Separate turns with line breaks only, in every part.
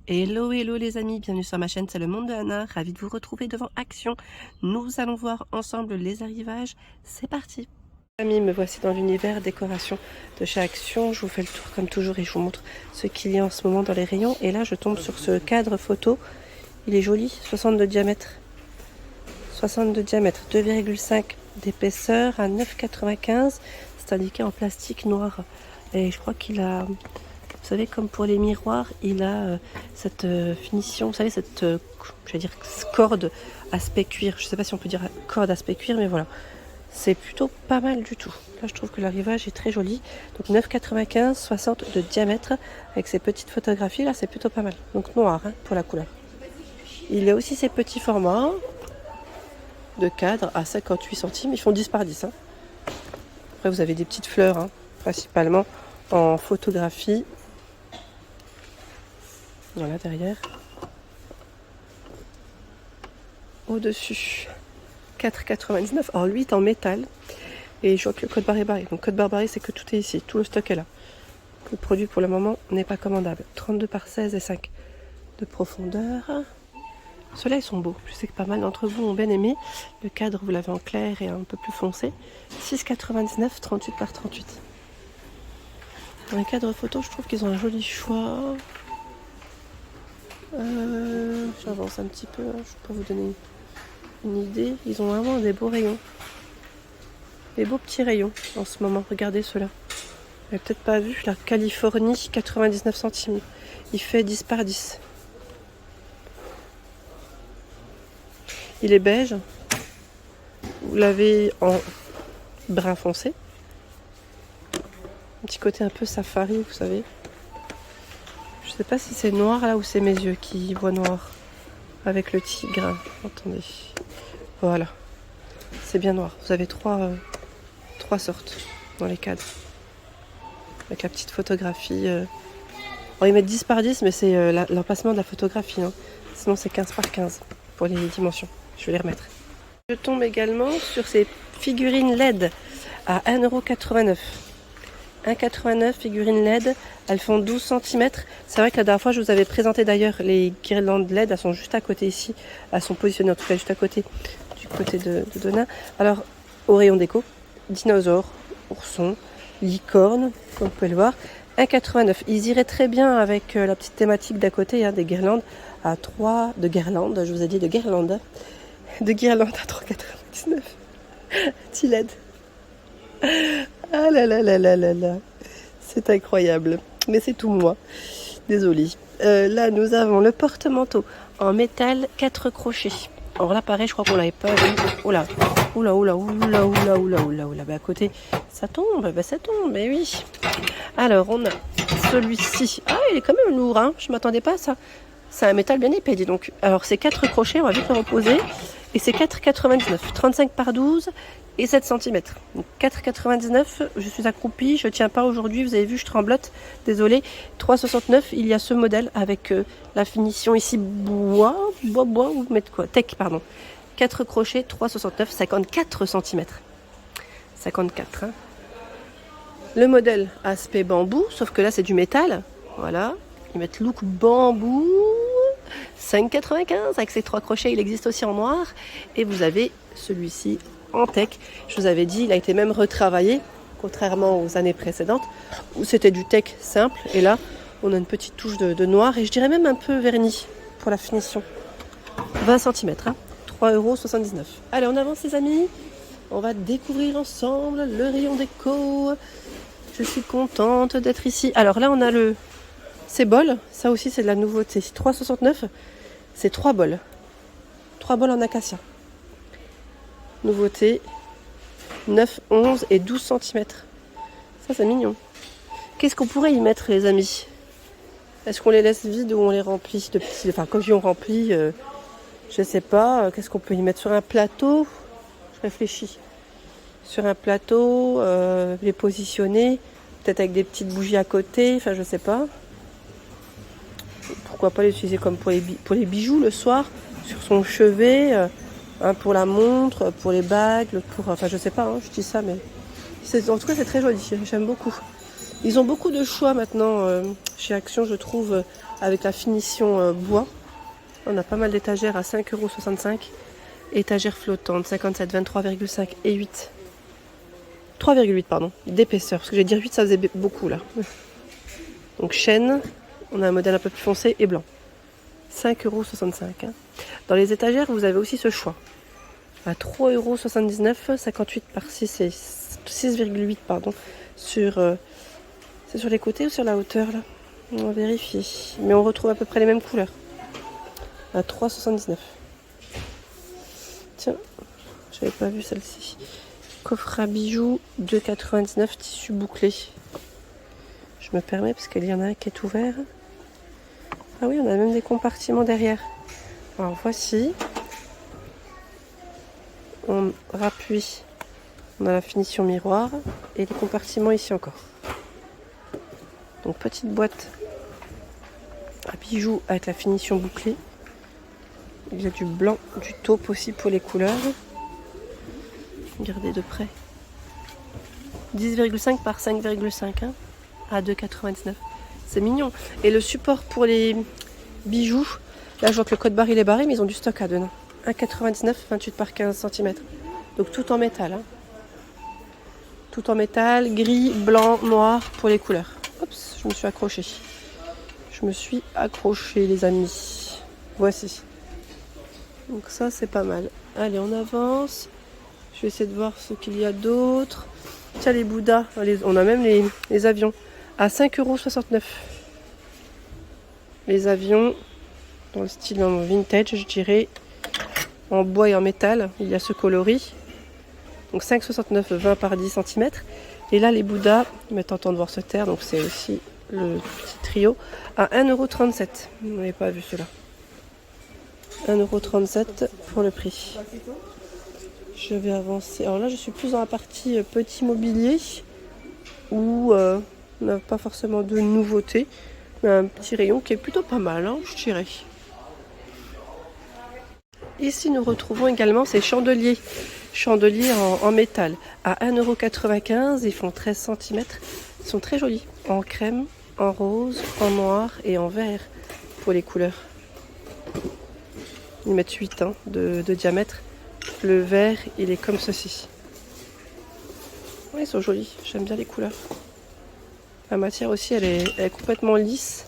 Hello, hello les amis, bienvenue sur ma chaîne, c'est le monde de Anna, ravie de vous retrouver devant Action. Nous allons voir ensemble les arrivages, c'est parti. Amis, me voici dans l'univers décoration de chez Action. Je vous fais le tour comme toujours et je vous montre ce qu'il y a en ce moment dans les rayons. Et là je tombe sur ce cadre photo, il est joli, 60 de diamètre. 60 de diamètre, 2,5 d'épaisseur à 9,95. C'est indiqué en plastique noir. Et je crois qu'il a... Vous savez, comme pour les miroirs, il a cette finition, vous savez, cette je vais dire corde aspect cuir. Je ne sais pas si on peut dire corde aspect cuir, mais voilà. C'est plutôt pas mal du tout. Là, je trouve que l'arrivage est très joli. Donc 9,95, 60 de diamètre, avec ces petites photographies, là, c'est plutôt pas mal. Donc noir, hein, pour la couleur. Il y a aussi ces petits formats de cadre à 58 centimes. Ils font 10 par 10. Hein. Après, vous avez des petites fleurs, hein, principalement en photographie. Voilà, derrière. Au-dessus, 4,99. Alors lui est en métal. Et je vois que le code barre est barré. Donc code barre barré, c'est que tout est ici. Tout le stock est là. Le produit pour le moment n'est pas commandable. 32 par 16 et 5 de profondeur. Ceux-là, ils sont beaux. Je sais que pas mal d'entre vous ont bien aimé. Le cadre, vous l'avez en clair et un peu plus foncé. 6,99, 38 par 38. Dans les cadres photos, je trouve qu'ils ont un joli choix. J'avance un petit peu, hein, pour vous donner une idée. Ils ont vraiment des beaux rayons. Des beaux petits rayons en ce moment. Regardez ceux-là. Vous n'avez peut-être pas vu, la Californie, 99 centimes. Il fait 10 par 10. Il est beige. Vous l'avez en brun foncé. Un petit côté un peu safari, vous savez. Je sais pas si c'est noir là ou c'est mes yeux qui voient noir. Avec le petit grain. Attendez. Voilà. C'est bien noir. Vous avez trois sortes dans les cadres. Avec la petite photographie. On va y mettre 10 par 10, mais c'est l'emplacement de la photographie. Hein. Sinon c'est 15 par 15 pour les dimensions. Je vais les remettre. Je tombe également sur ces figurines LED à 1,89 €. 1,89 figurines LED, elles font 12 cm. C'est vrai que la dernière fois je vous avais présenté d'ailleurs les guirlandes LED, elles sont juste à côté ici. Elles sont positionnées en tout cas juste à côté du côté de Donna. Alors au rayon déco, dinosaures, oursons, licornes, comme vous pouvez le voir. 1,89. Ils iraient très bien avec la petite thématique d'à côté, hein, des guirlandes à 3 de guirlandes, je vous ai dit de guirlandes. De guirlandes à 3,99. Petit LED. Ah là là là là là là. C'est incroyable. Mais c'est tout moi. Désolée. Là, nous avons le porte-manteau en métal 4 crochets. Alors là, pareil, je crois qu'on l'avait pas vu. Oh là. Oula, oula, oula, oula, oula, oula, oula. Bah, à côté, ça tombe. Bah, ça tombe. Mais oui. Alors, on a celui-ci. Ah, il est quand même lourd, hein. Je m'attendais pas à ça. C'est un métal bien épais, dis donc. Alors, c'est 4 crochets. On va vite le reposer. Et c'est 4,99. 35 par 12 et 7 cm. Donc 4,99. Je suis accroupie. Je tiens pas aujourd'hui. Vous avez vu, je tremblote. Désolée. 3,69. Il y a ce modèle avec la finition ici bois. Vous mettez quoi? Tech, pardon. 4 crochets, 3,69. 54 cm. 54. Hein. Le modèle aspect bambou. Sauf que là, c'est du métal. Voilà. Ils mettent look bambou. 5,95 avec ces 3 crochets, il existe aussi en noir. Et vous avez celui-ci en tech. Je vous avais dit, il a été même retravaillé, contrairement aux années précédentes, où c'était du tech simple. Et là, on a une petite touche de noir, et je dirais même un peu verni pour la finition. 20 cm, hein, 3,79 €. Allez, on avance les amis. On va découvrir ensemble le rayon déco. Je suis contente d'être ici. Alors là, on a ces bols, ça aussi c'est de la nouveauté. 3,69, c'est 3 bols. 3 bols en acacia. Nouveauté, 9, 11 et 12 cm. Ça c'est mignon. Qu'est-ce qu'on pourrait y mettre les amis? Est-ce qu'on les laisse vides ou on les remplit de petits... Enfin, comme on remplit, je sais pas. Qu'est-ce qu'on peut y mettre sur un plateau? Je réfléchis. Sur un plateau, les positionner, peut-être avec des petites bougies à côté, enfin je sais pas. Pourquoi pas l'utiliser comme pour les bijoux le soir, sur son chevet, hein, pour la montre, pour les bagues, enfin je sais pas, hein, je dis ça, mais en tout cas c'est très joli, j'aime beaucoup. Ils ont beaucoup de choix maintenant chez Action, je trouve, avec la finition bois. On a pas mal d'étagères à 5,65 €. Étagère flottante, 57, 23,5 et 8. 3,8 pardon, d'épaisseur. Parce que j'ai dit 8, ça faisait beaucoup là. Donc chêne, on a un modèle un peu plus foncé et blanc. 5,65 €. Dans les étagères, vous avez aussi ce choix. À 3,79 €, 58 par 6 et 6,8 pardon. C'est sur les côtés ou sur la hauteur là? On va vérifier. Mais on retrouve à peu près les mêmes couleurs. À 3,79 €. Tiens, j'avais pas vu celle-ci. Coffre à bijoux, 2,99 €, tissu bouclé. Je me permets parce qu'il y en a un qui est ouvert. Ah oui, on a même des compartiments derrière. Alors voici. On rappuie. On a la finition miroir et les compartiments ici encore. Donc petite boîte à bijoux avec la finition bouclée. Il y a du blanc, du taupe aussi pour les couleurs. Regardez de près. 10,5 par 5,5 hein, à 2,99 €. C'est mignon. Et le support pour les bijoux, là je vois que le code barre il est barré, mais ils ont du stock à dedans. 1,99 €, 28 par 15 cm. Donc tout en métal. Hein. Tout en métal, gris, blanc, noir pour les couleurs. Oups, je me suis accrochée. Je me suis accrochée les amis. Voici. Donc ça c'est pas mal. Allez, on avance. Je vais essayer de voir ce qu'il y a d'autre. Tiens, les Bouddhas, on a même les avions à 5,69 €. Les avions dans le style vintage, je dirais, en bois et en métal. Il y a ce coloris. Donc 5,69 €, 20 par 10 cm. Et là, les Bouddhas, mais tentant de voir se taire, donc c'est aussi le petit trio, à 1,37 €. Vous n'avez pas vu cela. 1,37 € pour le prix. Je vais avancer. Alors là, je suis plus dans la partie petit mobilier où on n'a pas forcément de nouveautés. Mais un petit rayon qui est plutôt pas mal, hein, je dirais. Ici, nous retrouvons également ces chandeliers. Chandeliers en métal à 1,95 €. Ils font 13 cm. Ils sont très jolis. En crème, en rose, en noir et en vert pour les couleurs. Ils mettent 8 de diamètre. Le vert, il est comme ceci. Ouais, ils sont jolis. J'aime bien les couleurs. La matière aussi, elle est complètement lisse.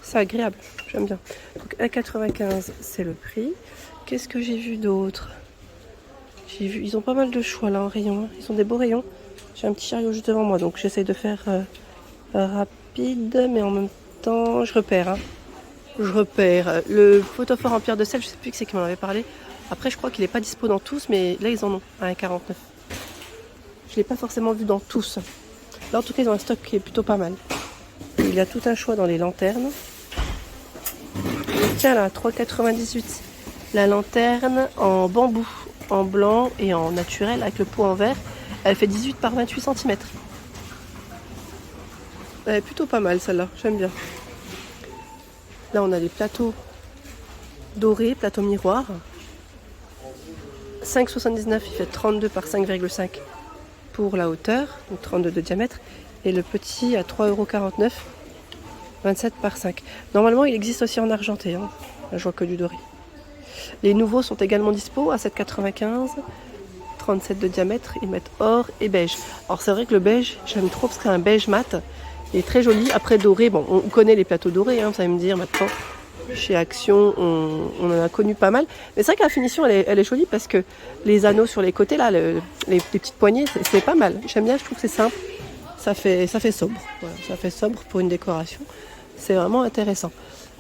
C'est agréable. J'aime bien. Donc 1,95 €, c'est le prix. Qu'est-ce que j'ai vu d'autre? J'ai vu, ils ont pas mal de choix là en rayon. Ils ont des beaux rayons. J'ai un petit chariot juste devant moi, donc j'essaye de faire rapide, mais en même temps, je repère. Je repère. Le photophore en pierre de sel, je sais plus qui c'est qui m'en avait parlé. Après, je crois qu'il n'est pas dispo dans tous, mais là, ils en ont à 1,49 €. Je ne l'ai pas forcément vu dans tous. Là, en tout cas, ils ont un stock qui est plutôt pas mal. Et il y a tout un choix dans les lanternes. Et tiens là, 3,98 €. La lanterne en bambou, en blanc et en naturel, avec le pot en verre. Elle fait 18 par 28 cm. Elle est plutôt pas mal celle-là, j'aime bien. Là, on a les plateaux dorés, plateaux miroirs. 5,79 €, il fait 32 par 5,5 pour la hauteur, donc 32 de diamètre. Et le petit à 3,49 €, 27 par 5. Normalement, il existe aussi en argenté. Hein. Là, je vois que du doré. Les nouveaux sont également dispo à 7,95 €, 37 de diamètre. Ils mettent or et beige. Alors, c'est vrai que le beige, j'aime trop parce que c'est un beige mat. Il est très joli. Après, doré, bon, on connaît les plateaux dorés, hein, vous allez me dire maintenant. Chez Action, on en a connu pas mal. Mais c'est vrai que la finition, elle est jolie parce que les anneaux sur les côtés, là, les petites poignées, c'est pas mal. J'aime bien, je trouve que c'est simple. Ça fait sobre. Voilà, ça fait sobre pour une décoration. C'est vraiment intéressant.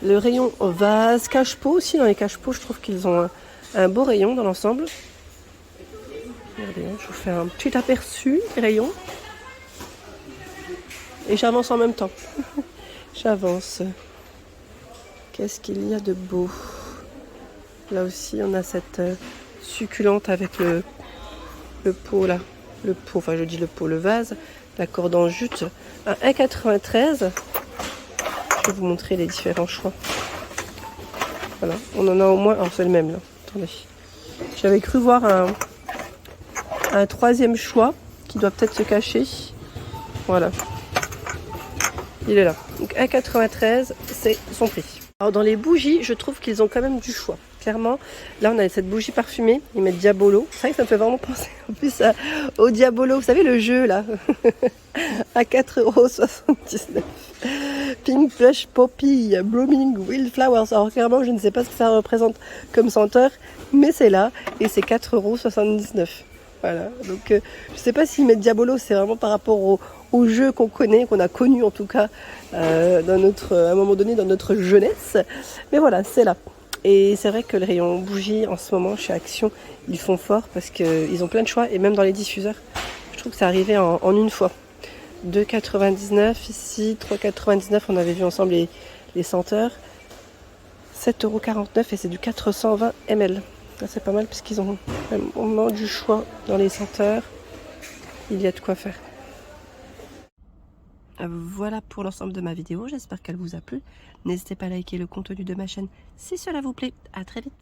Le rayon vase, cache-pot aussi. Dans les cache-pots, je trouve qu'ils ont un beau rayon dans l'ensemble. Regardez, je vous fais un petit aperçu des rayons. Et j'avance en même temps. J'avance. Qu'est-ce qu'il y a de beau? Là aussi, on a cette succulente avec le pot là. Le pot, enfin je dis le pot, le vase. La corde en jute à 1,93 €. Je vais vous montrer les différents choix. Voilà, on en a au moins... Alors c'est le même là, attendez. J'avais cru voir un troisième choix qui doit peut-être se cacher. Voilà. Il est là. Donc 1,93, c'est son prix. Alors dans les bougies, je trouve qu'ils ont quand même du choix. Clairement, là on a cette bougie parfumée, ils mettent Diabolo. C'est vrai que ça me fait vraiment penser en plus au Diabolo. Vous savez le jeu là à 4,79 €. Pink Plush Poppy Blooming Wildflowers. Alors clairement, je ne sais pas ce que ça représente comme senteur, mais c'est là et c'est 4,79 €. Voilà, donc je ne sais pas s'ils mettent Diabolo, c'est vraiment par rapport au jeu qu'on connaît, qu'on a connu en tout cas à un moment donné dans notre jeunesse. Mais voilà, c'est là. Et c'est vrai que le rayon bougie en ce moment chez Action, ils font fort parce qu'ils ont plein de choix et même dans les diffuseurs, je trouve que c'est arrivé en une fois. 2,99 ici, 3,99 on avait vu ensemble les senteurs. 7,49 € et c'est du 420 ml. C'est pas mal parce qu'ils ont vraiment du choix dans les senteurs. Il y a de quoi faire. Voilà pour l'ensemble de ma vidéo, j'espère qu'elle vous a plu. N'hésitez pas à liker le contenu de ma chaîne si cela vous plaît. À très vite.